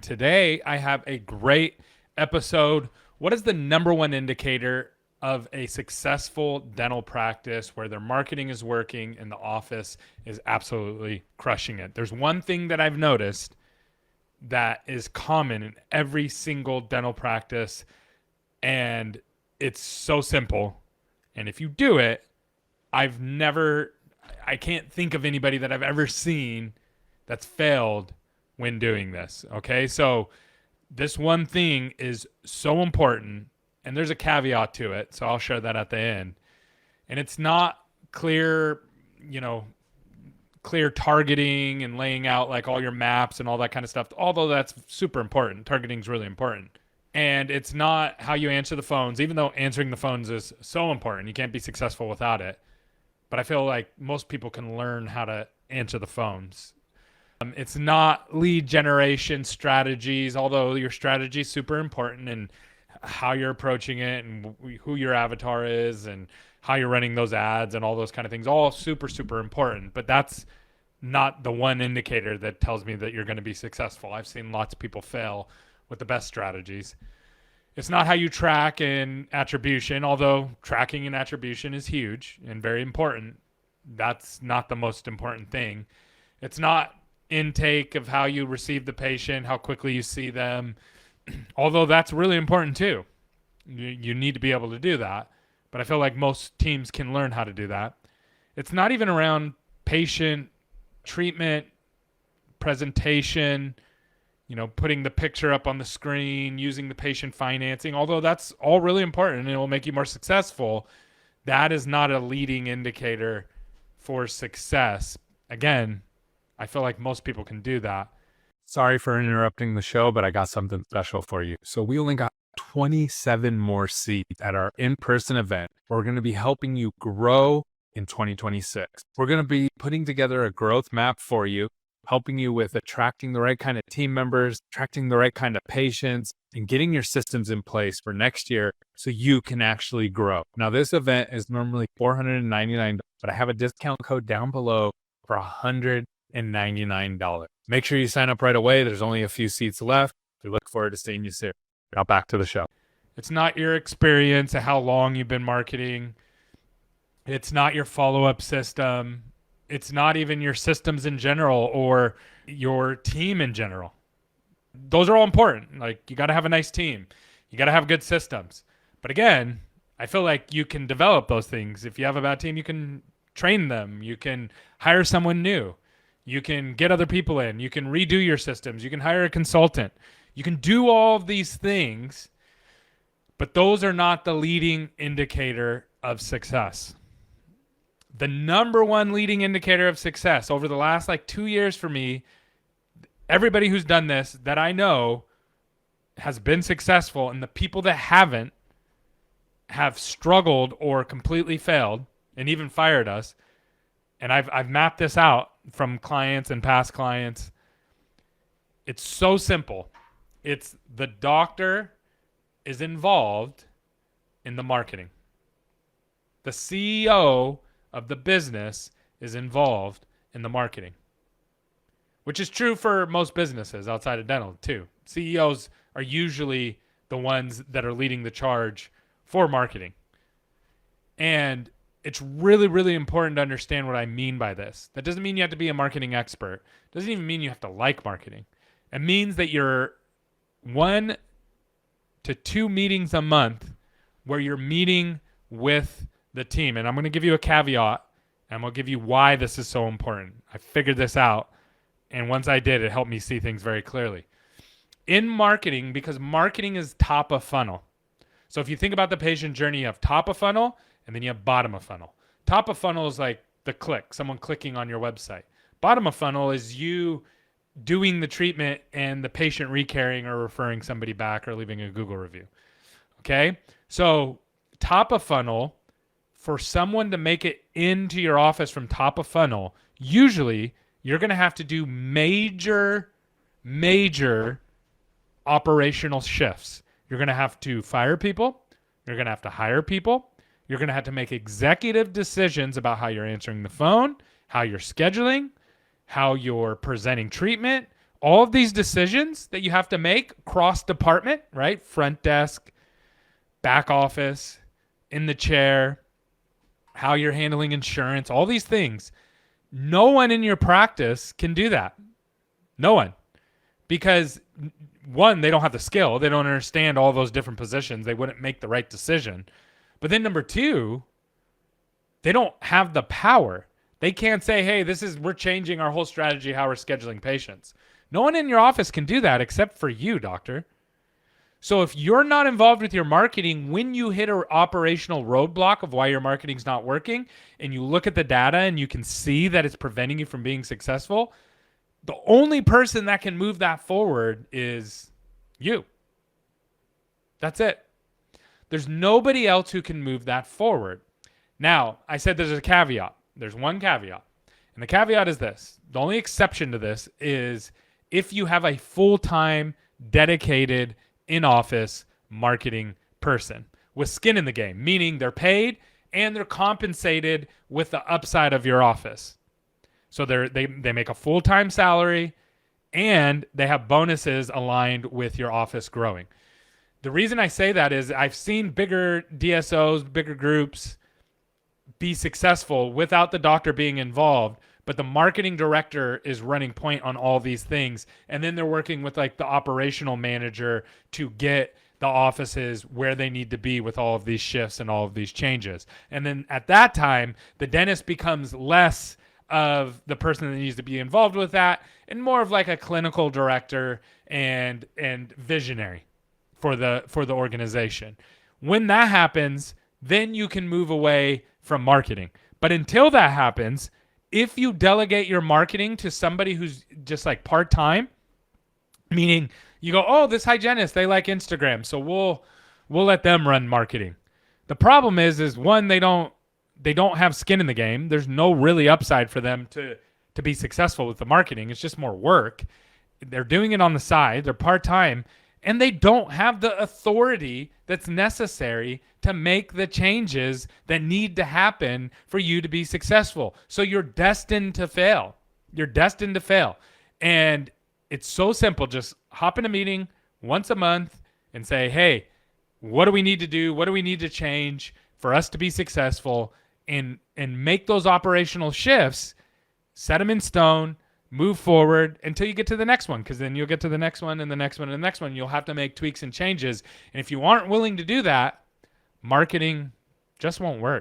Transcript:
today I have a great episode. What is the number one indicator of a successful dental practice where their marketing is working and the office is absolutely crushing it? There's one thing that I've noticed that is common in every single dental practice, and it's so simple. And if you do it, I can't think of anybody that I've ever seen that's failed when doing this. Okay. So this one thing is so important, and there's a caveat to it. So I'll share that at the end. And it's not clear, clear targeting and laying out like all your maps and all that kind of stuff, although that's super important. Targeting is really important. And it's not how you answer the phones, even though answering the phones is so important. You can't be successful without it. But I feel like most people can learn how to answer the phones. It's not lead generation strategies, although your strategy is super important, and how you're approaching it and who your avatar is and how you're running those ads and all those kind of things, all super, super important. But that's not the one indicator that tells me that you're going to be successful. I've seen lots of people fail with the best strategies. It's not how you track and attribution, although tracking and attribution is huge and very important. That's not the most important thing. It's not intake of how you receive the patient, how quickly you see them, although that's really important too. You need to be able to do that, but I feel like most teams can learn how to do that. It's not even around patient treatment, presentation, putting the picture up on the screen, using the patient financing, although that's all really important and it will make you more successful. That is not a leading indicator for success. Again, I feel like most people can do that. Sorry for interrupting the show, but I got something special for you. So we only got 27 more seats at our in-person event. We're going to be helping you grow in 2026. We're going to be putting together a growth map for you, helping you with attracting the right kind of team members, attracting the right kind of patients, and getting your systems in place for next year so you can actually grow. Now, this event is normally $499, but I have a discount code down below for $199. Make sure you sign up right away. There's only a few seats left. We look forward to seeing you soon. Now back to the show. It's not your experience or how long you've been marketing. It's not your follow-up system. It's not even your systems in general or your team in general. Those are all important. Like, you got to have a nice team. You got to have good systems. But again, I feel like you can develop those things. If you have a bad team, you can train them. You can hire someone new. You can get other people in. You can redo your systems. You can hire a consultant. You can do all of these things, but those are not the leading indicator of success. The number one leading indicator of success over the last 2 years for me, everybody who's done this that I know has been successful, and the people that haven't have struggled or completely failed and even fired us. And I've mapped this out from clients and past clients. It's so simple. It's the doctor is involved in the marketing. The CEO of the business is involved in the marketing, which is true for most businesses outside of dental too. CEOs are usually the ones that are leading the charge for marketing. And it's really, really important to understand what I mean by this. That doesn't mean you have to be a marketing expert. It doesn't even mean you have to like marketing. It means that you're 1 to 2 meetings a month where you're meeting with the team. And I'm going to give you a caveat, and I'm going to give you why this is so important. I figured this out, and once I did, it helped me see things very clearly. In marketing, because marketing is top of funnel. So if you think about the patient journey, you have top of funnel, and then you have bottom of funnel. Top of funnel is like the click, someone clicking on your website. Bottom of funnel is you doing the treatment and the patient recarrying or referring somebody back or leaving a Google review. Okay? So top of funnel, for someone to make it into your office from top of funnel, usually you're going to have to do major operational shifts. You're going to have to fire people. You're going to have to hire people. You're going to have to make executive decisions about how you're answering the phone, how you're scheduling, how you're presenting treatment, All of these decisions that you have to make cross department, right? Front desk, back office, in the chair, how you're handling insurance, all these things. No one in your practice can do that. No one. Because one, they don't have the skill. They don't understand all those different positions. They wouldn't make the right decision. But then number two, they don't have the power. They can't say, hey, we're changing our whole strategy, how we're scheduling patients. No one in your office can do that except for you, doctor. So if you're not involved with your marketing, when you hit an operational roadblock of why your marketing's not working, and you look at the data and you can see that it's preventing you from being successful, the only person that can move that forward is you. That's it. There's nobody else who can move that forward. Now, I said there's a caveat. There's one caveat. And the caveat is this. The only exception to this is if you have a full-time, dedicated, in-office marketing person with skin in the game, meaning they're paid and they're compensated with the upside of your office. So they make a full-time salary and they have bonuses aligned with your office growing. The reason I say that is I've seen bigger DSOs, bigger groups be successful without the doctor being involved, but the marketing director is running point on all these things. And then they're working with like the operational manager to get the offices where they need to be with all of these shifts and all of these changes. And then at that time, the dentist becomes less of the person that needs to be involved with that and more of like a clinical director and visionary for the organization. When that happens, then you can move away from marketing. But until that happens, if you delegate your marketing to somebody who's just like part-time, meaning you go, oh, this hygienist, they like Instagram, so we'll let them run marketing. The problem is one, they don't have skin in the game. There's no really upside for them to be successful with the marketing. It's just more work. They're doing it on the side. They're part-time. And they don't have the authority that's necessary to make the changes that need to happen for you to be successful. So you're destined to fail. You're destined to fail. And it's so simple. Just hop in a meeting once a month and say, hey, what do we need to do? What do we need to change for us to be successful? And make those operational shifts, set them in stone, move forward until you get to the next one, because then you'll get to the next one and the next one and the next one. You'll have to make tweaks and changes. And if you aren't willing to do that, marketing just won't work.